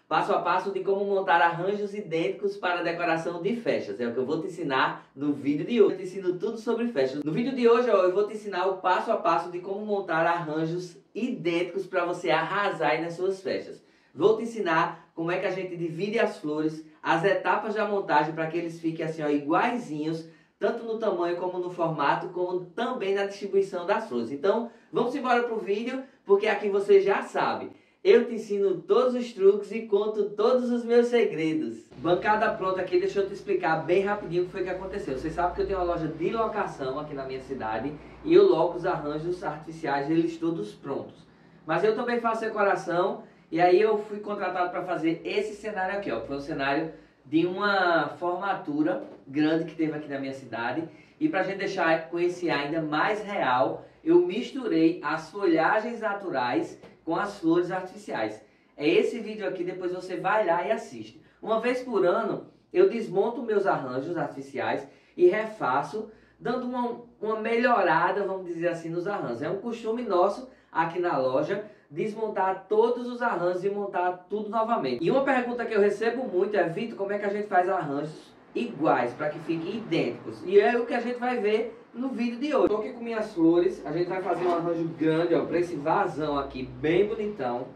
passo a passo de como montar arranjos idênticos para decoração de festas. É o que eu vou te ensinar no vídeo de hoje. Eu te ensino tudo sobre festas. No vídeo de hoje, eu vou te ensinar o passo a passo de como montar arranjos idênticos para você arrasar aí nas suas festas. Vou te ensinar como é que a gente divide as flores, as etapas da montagem para que eles fiquem assim, ó, iguaizinhos, tanto no tamanho como no formato, como também na distribuição das flores. Então, vamos embora pro vídeo, porque aqui você já sabe. Eu te ensino todos os truques e conto todos os meus segredos. Bancada pronta aqui, deixa eu te explicar bem rapidinho o que foi que aconteceu. Você sabe que eu tenho uma loja de locação aqui na minha cidade e eu loco os arranjos artificiais, eles todos prontos. Mas eu também faço decoração e aí eu fui contratado para fazer esse cenário aqui, ó. Foi um cenário de uma formatura grande que teve aqui na minha cidade. E para a gente deixar com esse ainda mais real, eu misturei as folhagens naturais com as flores artificiais. É esse vídeo aqui, depois você vai lá e assiste. Uma vez por ano, eu desmonto meus arranjos artificiais e refaço, dando uma melhorada, vamos dizer assim, nos arranjos. É um costume nosso aqui na loja, desmontar todos os arranjos e montar tudo novamente. E uma pergunta que eu recebo muito é: Vitor, como é que a gente faz arranjos iguais, para que fiquem idênticos? E é o que a gente vai ver no vídeo de hoje. Estou aqui com minhas flores, a gente vai fazer um arranjo grande, ó, para esse vasão aqui, bem bonitão.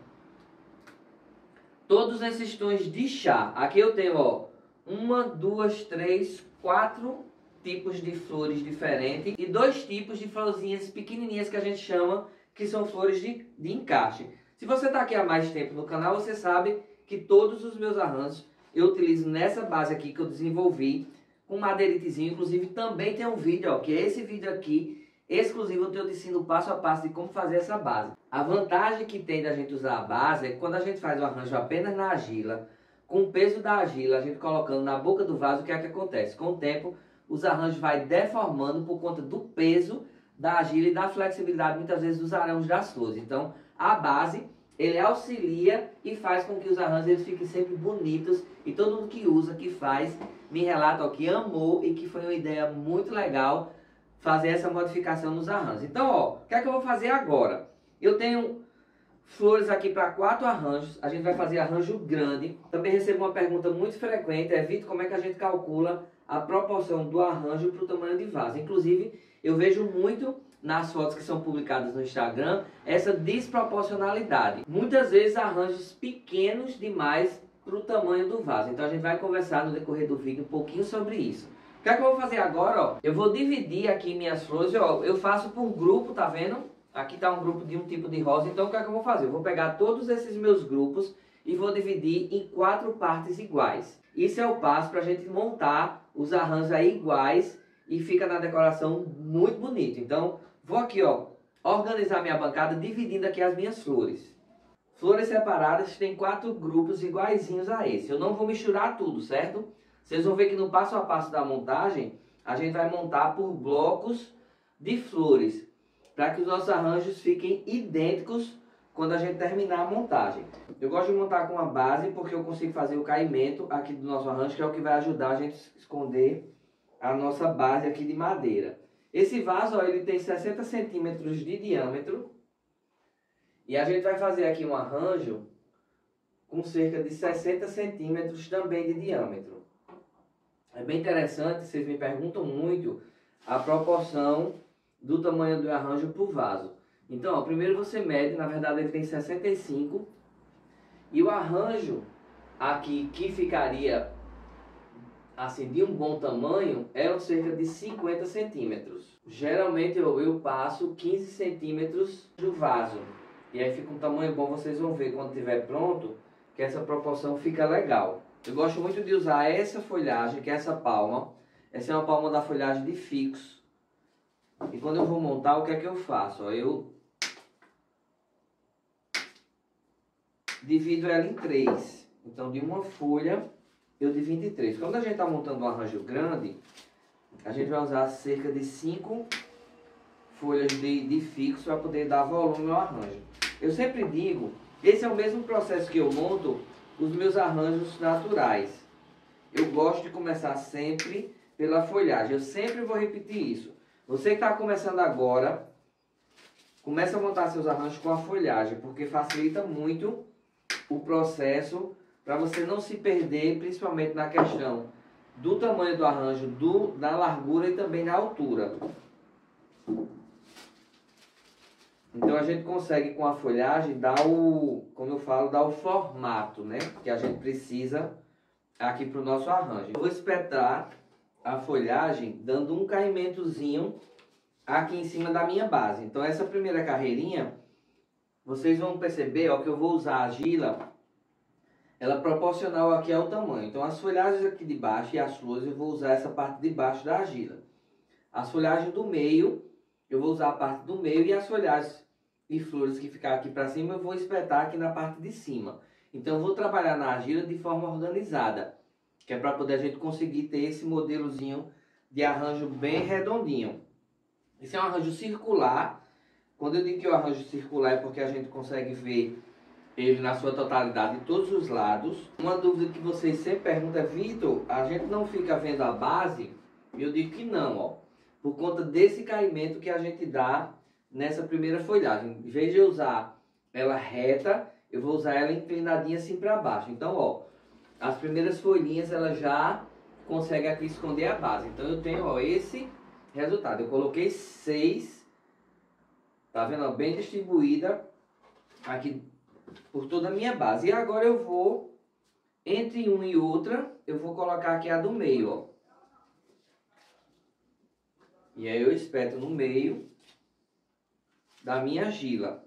Todos esses tons de chá. Aqui eu tenho, ó, 1, 2, 3, 4 tipos de flores diferentes e 2 tipos de florzinhas pequenininhas que a gente chama, que são flores de encaixe. Se você está aqui há mais tempo no canal, você sabe que todos os meus arranjos eu utilizo nessa base aqui que eu desenvolvi com madeiritezinho. Inclusive também tem um vídeo, ó, que é esse vídeo aqui, exclusivo, onde eu te ensino passo a passo de como fazer essa base. A vantagem que tem da gente usar a base é que quando a gente faz o arranjo apenas na argila, com o peso da argila, a gente colocando na boca do vaso, o que é que acontece? Com o tempo, os arranjos vai deformando por conta do peso da argila e da flexibilidade, muitas vezes, dos arãos das flores. Então, a base, ele auxilia e faz com que os arranjos eles fiquem sempre bonitos. E todo mundo que usa, que faz, me relata, ó, que amou e que foi uma ideia muito legal fazer essa modificação nos arranjos. Então, ó, o que é que eu vou fazer agora? Eu tenho flores aqui para 4 arranjos. A gente vai fazer arranjo grande. Também recebo uma pergunta muito frequente, é: Vitor, como é que a gente calcula a proporção do arranjo para o tamanho de vaso? Inclusive, eu vejo muito nas fotos que são publicadas no Instagram essa desproporcionalidade. Muitas vezes arranjos pequenos demais para o tamanho do vaso. Então a gente vai conversar no decorrer do vídeo um pouquinho sobre isso. O que é que eu vou fazer agora, ó? Eu vou dividir aqui minhas flores, ó. Eu faço por grupo, tá vendo? Aqui tá um grupo de um tipo de rosa. Então o que é que eu vou fazer? Eu vou pegar todos esses meus grupos e vou dividir em 4 partes iguais. Isso é o passo para a gente montar os arranjos aí iguais e fica na decoração muito bonito. Então vou aqui, ó, organizar minha bancada dividindo aqui as minhas flores. Flores separadas tem 4 grupos iguaizinhos a esse. Eu não vou misturar tudo, certo? Vocês vão ver que no passo a passo da montagem, a gente vai montar por blocos de flores, para que os nossos arranjos fiquem idênticos quando a gente terminar a montagem. Eu gosto de montar com a base porque eu consigo fazer o caimento aqui do nosso arranjo, que é o que vai ajudar a gente a esconder a nossa base aqui de madeira. Esse vaso, ó, ele tem 60 centímetros de diâmetro. E a gente vai fazer aqui um arranjo com cerca de 60 centímetros também de diâmetro. É bem interessante, vocês me perguntam muito a proporção do tamanho do arranjo para o vaso. Então, ó, primeiro você mede, na verdade ele tem 65. E o arranjo aqui que ficaria assim de um bom tamanho é cerca de 50 centímetros. Geralmente eu passo 15 centímetros do vaso. E aí fica um tamanho bom, vocês vão ver quando estiver pronto, que essa proporção fica legal. Eu gosto muito de usar essa folhagem, que é essa palma. Essa é uma palma da folhagem de fixo. E quando eu vou montar, o que é que eu faço? Ó, eu divido ela em 3. Então, de uma folha, eu divido em 3. Quando a gente está montando um arranjo grande, a gente vai usar cerca de 5 folhas de fixo para poder dar volume ao arranjo. Eu sempre digo, esse é o mesmo processo que eu monto os meus arranjos naturais. Eu gosto de começar sempre pela folhagem. Eu sempre vou repetir isso. Você que está começando agora, comece a montar seus arranjos com a folhagem, porque facilita muito o processo para você não se perder, principalmente na questão do tamanho do arranjo, da largura e também da altura. Então a gente consegue com a folhagem dar o, como eu falo, dar o formato, né, que a gente precisa aqui para o nosso arranjo. Eu vou espetar a folhagem dando um caimentozinho aqui em cima da minha base. Então essa primeira carreirinha, vocês vão perceber, ó, que eu vou usar a argila, ela proporcional aqui ao tamanho. Então as folhagens aqui de baixo e as flores eu vou usar essa parte de baixo da argila. As folhagens do meio, eu vou usar a parte do meio, e as folhagens e flores que ficar aqui para cima eu vou espetar aqui na parte de cima. Então eu vou trabalhar na argila de forma organizada, que é para poder a gente conseguir ter esse modelozinho de arranjo bem redondinho. Esse é um arranjo circular. Quando eu digo que o arranjo circular é porque a gente consegue ver ele na sua totalidade de todos os lados. Uma dúvida que vocês sempre perguntam é: Vitor, a gente não fica vendo a base? E eu digo que não, ó, por conta desse caimento que a gente dá nessa primeira folhagem. Em vez de eu usar ela reta, eu vou usar ela inclinadinha assim para baixo. Então, ó, as primeiras folhinhas ela já consegue aqui esconder a base. Então eu tenho, ó, esse resultado. Eu coloquei 6, tá vendo, ó, bem distribuída aqui por toda a minha base. E agora eu vou, entre uma e outra, eu vou colocar aqui a do meio, ó. E aí eu espeto no meio da minha argila.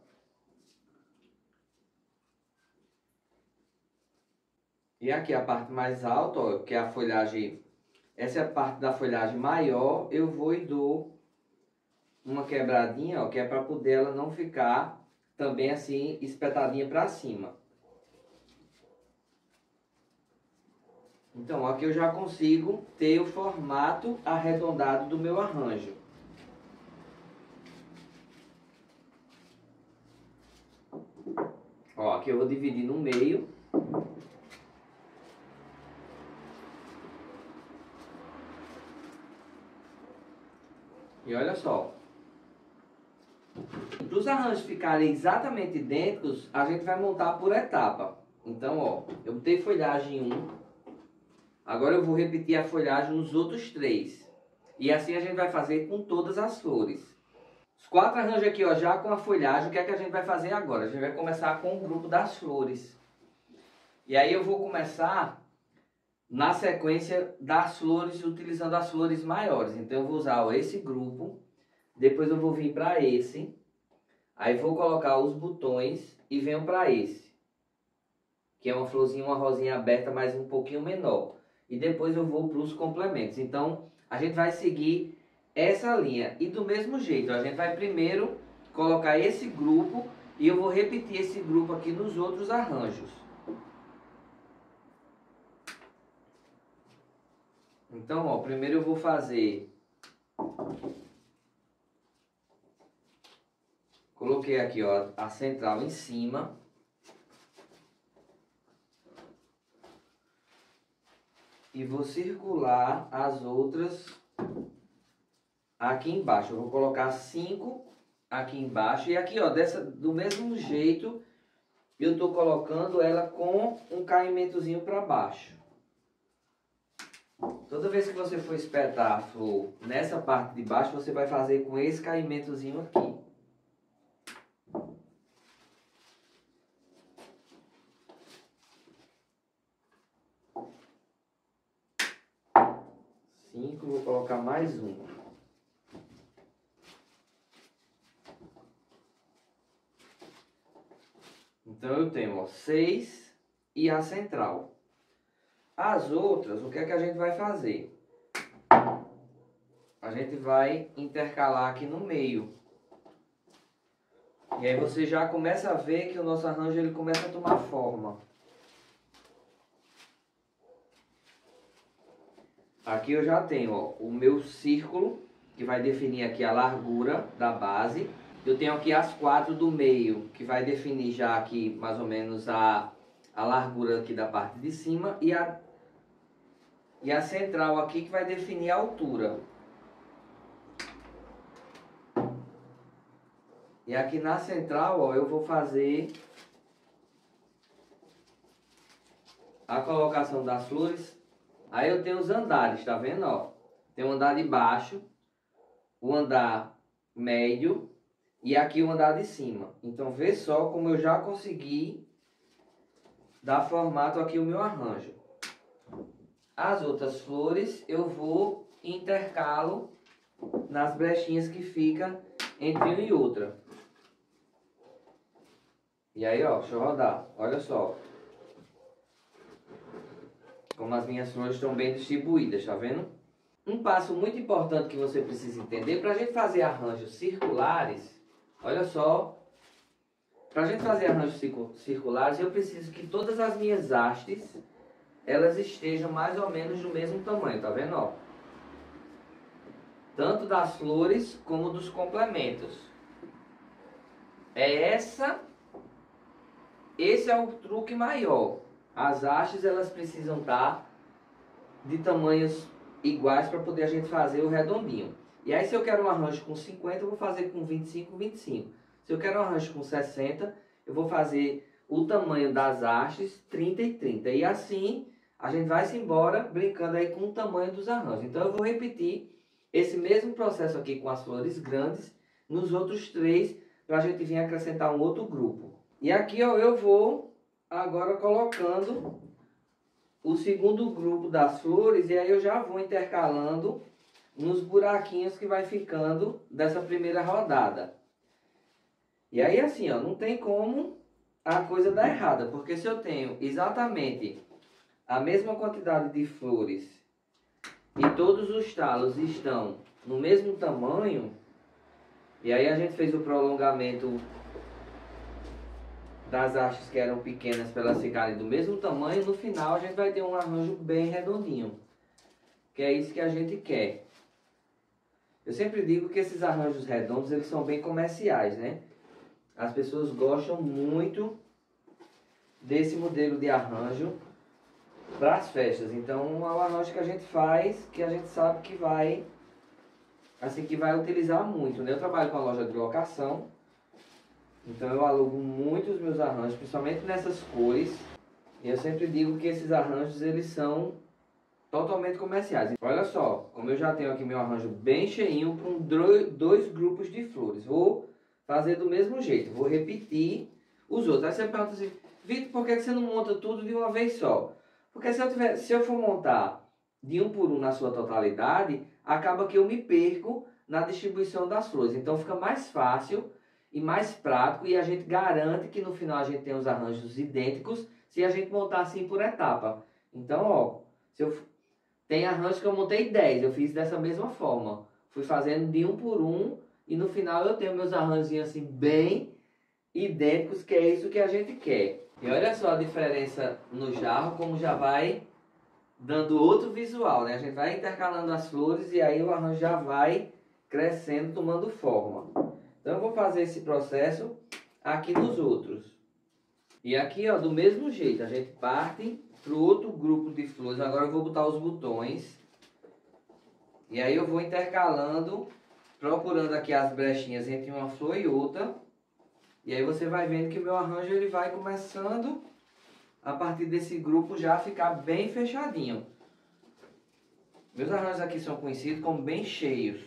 E aqui a parte mais alta, ó, que é a folhagem, essa é a parte da folhagem maior, eu vou e dou uma quebradinha, ó, que é para poder ela não ficar também assim espetadinha para cima. Então aqui eu já consigo ter o formato arredondado do meu arranjo. Ó, aqui eu vou dividir no meio. E olha só. Para os arranjos ficarem exatamente idênticos, a gente vai montar por etapa. Então, ó, eu botei folhagem 1. Agora eu vou repetir a folhagem nos outros 3. E assim a gente vai fazer com todas as flores. Os 4 arranjos aqui, ó, já com a folhagem, o que é que a gente vai fazer agora? A gente vai começar com o grupo das flores. E aí eu vou começar na sequência das flores, utilizando as flores maiores. Então eu vou usar, ó, esse grupo, depois eu vou vir para esse, aí vou colocar os botões e venho para esse, que é uma florzinha, uma rosinha aberta, mas um pouquinho menor. E depois eu vou para os complementos. Então a gente vai seguir essa linha. E do mesmo jeito, a gente vai primeiro colocar esse grupo e eu vou repetir esse grupo aqui nos outros arranjos. Então, ó, primeiro eu vou fazer... Coloquei aqui, ó, a central em cima. E vou circular as outras aqui embaixo. Eu vou colocar 5 aqui embaixo. E aqui, ó, do mesmo jeito, eu estou colocando ela com um caimentozinho para baixo. Toda vez que você for espetar a flor nessa parte de baixo, você vai fazer com esse caimentozinho aqui. Vou colocar mais um. Então eu tenho, ó, 6 e a central. As outras, o que é que a gente vai fazer? A gente vai intercalar aqui no meio. E aí você já começa a ver que o nosso arranjo ele começa a tomar forma. Aqui eu já tenho, ó, o meu círculo, que vai definir aqui a largura da base. Eu tenho aqui as 4 do meio, que vai definir já aqui mais ou menos a largura aqui da parte de cima. E a central aqui, que vai definir a altura. E aqui na central, ó, eu vou fazer a colocação das flores, aí eu tenho os andares, tá vendo, ó? Tem o andar de baixo, o andar médio e aqui o andar de cima. Então vê só como eu já consegui dar formato aqui o meu arranjo. As outras flores eu vou intercalo nas brechinhas que fica entre uma e outra. E aí, ó, deixa eu rodar. Olha só como as minhas flores estão bem distribuídas, tá vendo? Um passo muito importante que você precisa entender para a gente fazer arranjos circulares. Olha só, para a gente fazer arranjos circulares, eu preciso que todas as minhas hastes elas estejam mais ou menos do mesmo tamanho, tá vendo? Ó? Tanto das flores como dos complementos. Esse é o truque maior. As hastes elas precisam estar de tamanhos iguais para poder a gente fazer o redondinho. E aí se eu quero um arranjo com 50, eu vou fazer com 25, 25. Se eu quero um arranjo com 60, eu vou fazer o tamanho das hastes 30 e 30. E assim a gente vai se embora brincando aí com o tamanho dos arranjos. Então eu vou repetir esse mesmo processo aqui com as flores grandes nos outros 3 para a gente vir acrescentar um outro grupo. E aqui ó, eu vou agora colocando o segundo grupo das flores e aí eu já vou intercalando nos buraquinhos que vai ficando dessa primeira rodada. E aí assim, ó, não tem como a coisa dar errada, porque se eu tenho exatamente a mesma quantidade de flores e todos os talos estão no mesmo tamanho, e aí a gente fez o prolongamento das hastes que eram pequenas para elas ficarem do mesmo tamanho, no final a gente vai ter um arranjo bem redondinho, que é isso que a gente quer. Eu sempre digo que esses arranjos redondos eles são bem comerciais, né? As pessoas gostam muito desse modelo de arranjo para as festas. Então é um arranjo que a gente faz, que a gente sabe que vai utilizar muito, né? Eu trabalho com a loja de locação, então eu alugo muito os meus arranjos, principalmente nessas cores. E eu sempre digo que esses arranjos eles são totalmente comerciais. Olha só, como eu já tenho aqui meu arranjo bem cheinho com 2 grupos de flores. Vou fazer do mesmo jeito, vou repetir os outros. Aí você pergunta assim, Vitor, por que você não monta tudo de uma vez só? Porque se eu for montar de um por um na sua totalidade, acaba que eu me perco na distribuição das flores. Então fica mais fácil e mais prático e a gente garante que no final a gente tem os arranjos idênticos se a gente montar assim por etapa. Então, ó, tem arranjos que eu montei 10, eu fiz dessa mesma forma. Fui fazendo de um por um e no final eu tenho meus arranjos assim bem idênticos, que é isso que a gente quer. E olha só a diferença no jarro, como já vai dando outro visual, né? A gente vai intercalando as flores e aí o arranjo já vai crescendo, tomando forma. Então eu vou fazer esse processo aqui nos outros. E aqui, ó, do mesmo jeito, a gente parte para o outro grupo de flores. Agora eu vou botar os botões. E aí eu vou intercalando, procurando aqui as brechinhas entre uma flor e outra. E aí você vai vendo que o meu arranjo ele vai começando, a partir desse grupo, já ficar bem fechadinho. Meus arranjos aqui são conhecidos como bem cheios.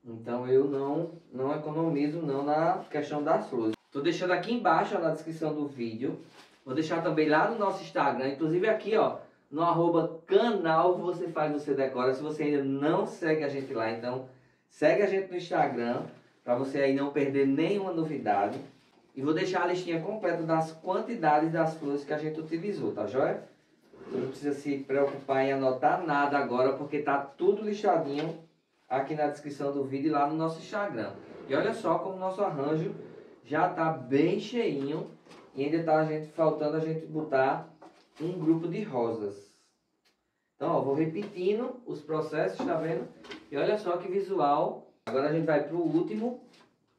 Então eu não economizo não na questão das flores. Estou deixando aqui embaixo, ó, na descrição do vídeo. Vou deixar também lá no nosso Instagram. Inclusive aqui, ó, no @canal Você Faz, Você Decora. Se você ainda não segue a gente lá, então segue a gente no Instagram, para você aí não perder nenhuma novidade. E vou deixar a listinha completa das quantidades das flores que a gente utilizou, tá joia? Você não precisa se preocupar em anotar nada agora, porque tá tudo listadinho aqui na descrição do vídeo e lá no nosso Instagram. E olha só como o nosso arranjo já tá bem cheinho e ainda tá faltando a gente botar um grupo de rosas. Então, ó, vou repetindo os processos, tá vendo? E olha só que visual. Agora a gente vai pro último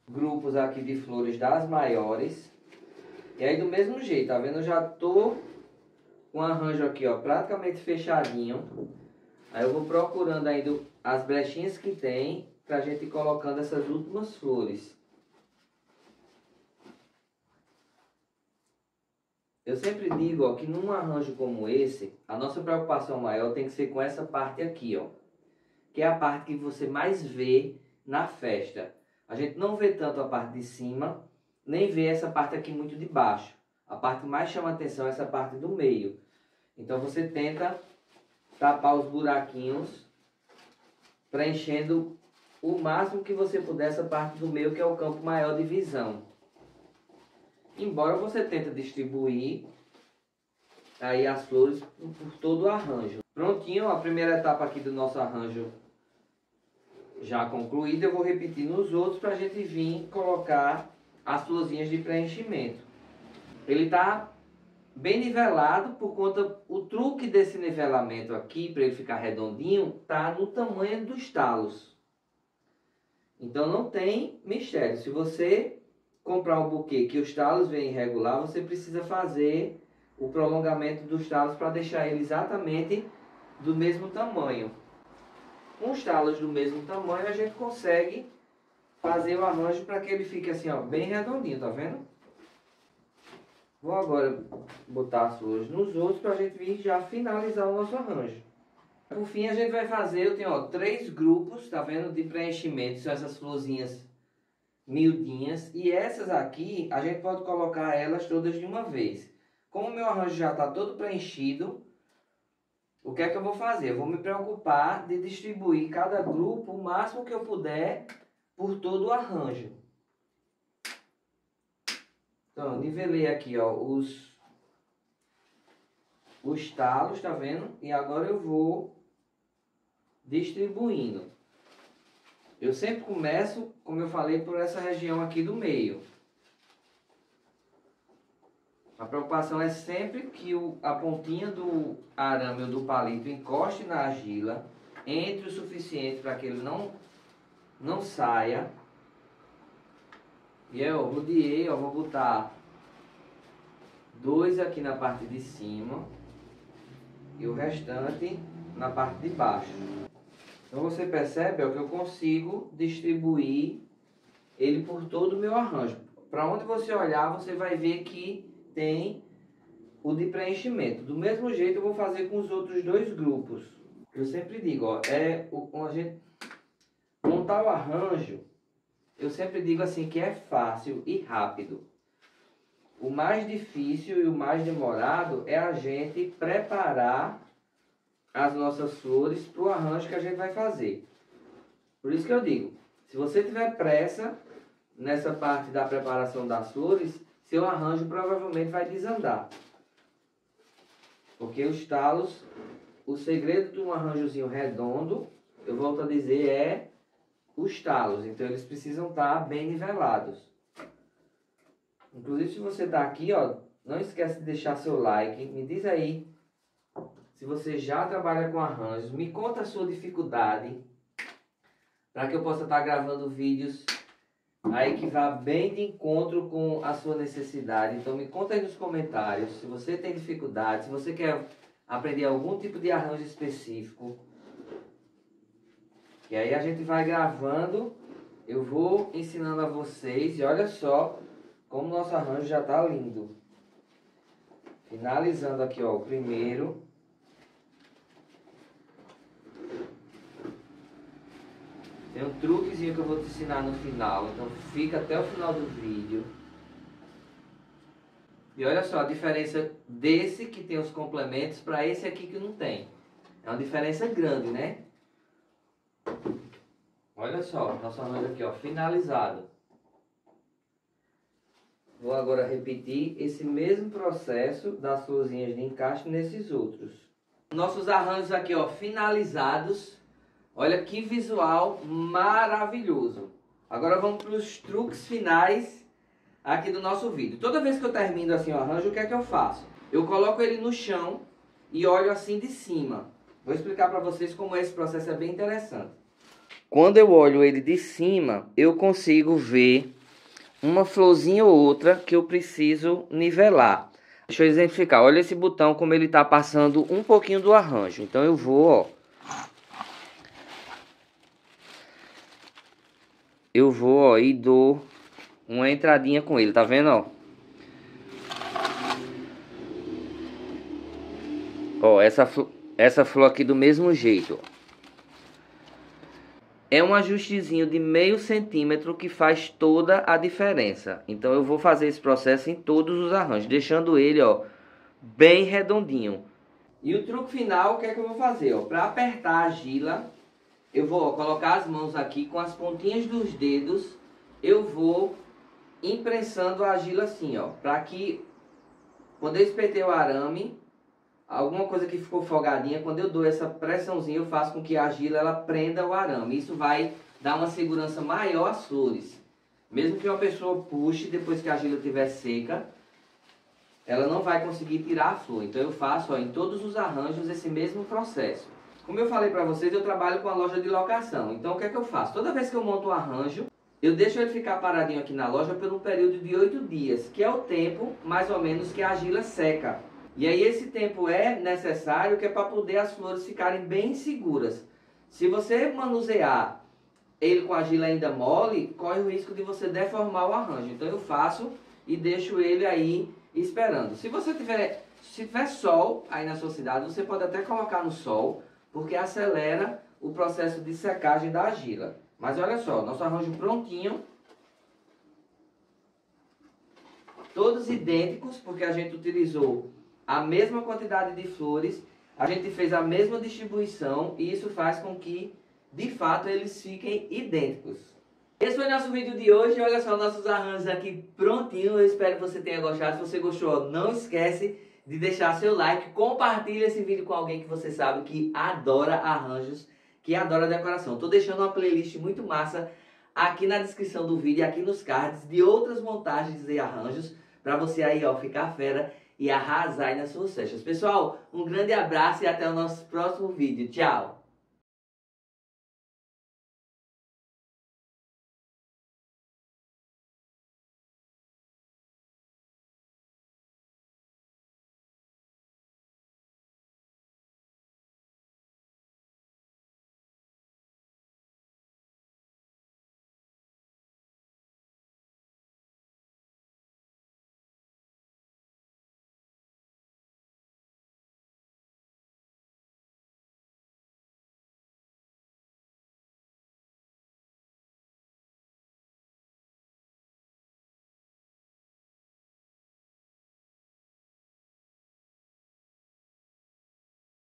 grupos aqui de flores das maiores. E aí do mesmo jeito, tá vendo? Eu já tô com o arranjo aqui, ó, praticamente fechadinho. Aí eu vou procurando ainda as brechinhas que tem pra gente ir colocando essas últimas flores. Eu sempre digo, ó, que num arranjo como esse, a nossa preocupação maior tem que ser com essa parte aqui, ó. Que é a parte que você mais vê na festa. A gente não vê tanto a parte de cima, nem vê essa parte aqui muito de baixo. A parte que mais chama atenção é essa parte do meio. Então você tenta tapar os buraquinhos, preenchendo o máximo que você puder essa parte do meio, que é o campo maior de visão. Embora você tente distribuir aí as flores por todo o arranjo. Prontinho, a primeira etapa aqui do nosso arranjo já concluída. Eu vou repetir nos outros para a gente vir colocar as florzinhas de preenchimento. Ele está bem nivelado por conta, o truque desse nivelamento aqui, para ele ficar redondinho, tá no tamanho dos talos. Então não tem mistério. Se você comprar um buquê que os talos vêm irregular, você precisa fazer o prolongamento dos talos para deixar ele exatamente do mesmo tamanho. Com os talos do mesmo tamanho, a gente consegue fazer o arranjo para que ele fique assim, ó, bem redondinho, tá vendo? Vou agora botar as flores nos outros para a gente vir já finalizar o nosso arranjo. Por fim, a gente vai fazer, eu tenho, ó, 3 grupos, tá vendo, de preenchimento. São essas florzinhas miudinhas. E essas aqui, a gente pode colocar elas todas de uma vez. Como o meu arranjo já está todo preenchido, o que é que eu vou fazer? Eu vou me preocupar de distribuir cada grupo o máximo que eu puder por todo o arranjo. Então, nivelei aqui, ó, os talos, tá vendo? E agora eu vou distribuindo. Eu sempre começo, como eu falei, por essa região aqui do meio. A preocupação é sempre que a pontinha do arame ou do palito encoste na argila, entre o suficiente para que ele não saia. E eu rodeei, ó, vou botar 2 aqui na parte de cima e o restante na parte de baixo. Então você percebe, ó, que eu consigo distribuir ele por todo o meu arranjo. Para onde você olhar, você vai ver que tem o de preenchimento. Do mesmo jeito eu vou fazer com os outros 2 grupos. Eu sempre digo, ó, a gente montar o arranjo, eu sempre digo assim que é fácil e rápido. O mais difícil e o mais demorado é a gente preparar as nossas flores para o arranjo que a gente vai fazer. Por isso que eu digo, se você tiver pressa nessa parte da preparação das flores, seu arranjo provavelmente vai desandar. Porque os talos, o segredo de um arranjozinho redondo, eu volto a dizer, é os talos. Então eles precisam estar bem nivelados. Inclusive, se você está aqui, ó, não esquece de deixar seu like. Me diz aí se você já trabalha com arranjos. Me conta a sua dificuldade, para que eu possa estar gravando vídeos aí que vá bem de encontro com a sua necessidade. Então me conta aí nos comentários se você tem dificuldade, se você quer aprender algum tipo de arranjo específico. E aí a gente vai gravando, eu vou ensinando a vocês. E olha só como o nosso arranjo já está lindo. Finalizando aqui, ó, o primeiro. Tem um truquezinho que eu vou te ensinar no final, então fica até o final do vídeo. E olha só a diferença desse que tem os complementos para esse aqui que não tem. É uma diferença grande, né? Olha só, nosso arranjo aqui, ó, finalizado. Vou agora repetir esse mesmo processo das florzinhas de encaixe nesses outros. Nossos arranjos aqui, ó, finalizados. Olha que visual maravilhoso. Agora vamos para os truques finais aqui do nosso vídeo. Toda vez que eu termino assim o arranjo, o que é que eu faço? Eu coloco ele no chão e olho assim de cima. Vou explicar para vocês como esse processo é bem interessante. Quando eu olho ele de cima, eu consigo ver uma florzinha ou outra que eu preciso nivelar. Deixa eu exemplificar. Olha esse botão como ele está passando um pouquinho do arranjo. Então eu vou, ó. Eu vou, ó, e dou uma entradinha com ele, tá vendo, ó? Ó, essa flor aqui do mesmo jeito, ó. É um ajustezinho de meio centímetro que faz toda a diferença. Então eu vou fazer esse processo em todos os arranjos, deixando ele, ó, bem redondinho. E o truque final, o que é que eu vou fazer? Para apertar a argila, eu vou, ó, colocar as mãos aqui com as pontinhas dos dedos. Eu vou imprensando a argila assim, ó, para que quando eu espetei o arame, alguma coisa que ficou folgadinha, quando eu dou essa pressãozinha, eu faço com que a argila ela prenda o arame. Isso vai dar uma segurança maior às flores. Mesmo que uma pessoa puxe, depois que a argila estiver seca, ela não vai conseguir tirar a flor. Então eu faço, ó, em todos os arranjos esse mesmo processo. Como eu falei para vocês, eu trabalho com a loja de locação. Então o que é que eu faço? Toda vez que eu monto um arranjo, eu deixo ele ficar paradinho aqui na loja por um período de 8 dias, que é o tempo, mais ou menos, que a argila seca. E aí esse tempo é necessário que é para poder as flores ficarem bem seguras. Se você manusear ele com a argila ainda mole, corre o risco de você deformar o arranjo. Então eu faço e deixo ele aí esperando. Se tiver sol aí na sua cidade, você pode até colocar no sol, porque acelera o processo de secagem da argila. Mas olha só, nosso arranjo prontinho. Todos idênticos, porque a gente utilizou a mesma quantidade de flores, a gente fez a mesma distribuição e isso faz com que, de fato, eles fiquem idênticos. Esse foi o nosso vídeo de hoje. Olha só nossos arranjos aqui prontinho. Eu espero que você tenha gostado. Se você gostou, não esquece de deixar seu like. Compartilhe esse vídeo com alguém que você sabe que adora arranjos, que adora decoração. Estou deixando uma playlist muito massa aqui na descrição do vídeo, aqui nos cards, de outras montagens e arranjos, para você aí, ó, ficar fera e arrasar aí nas suas festas. Pessoal, um grande abraço e até o nosso próximo vídeo. Tchau!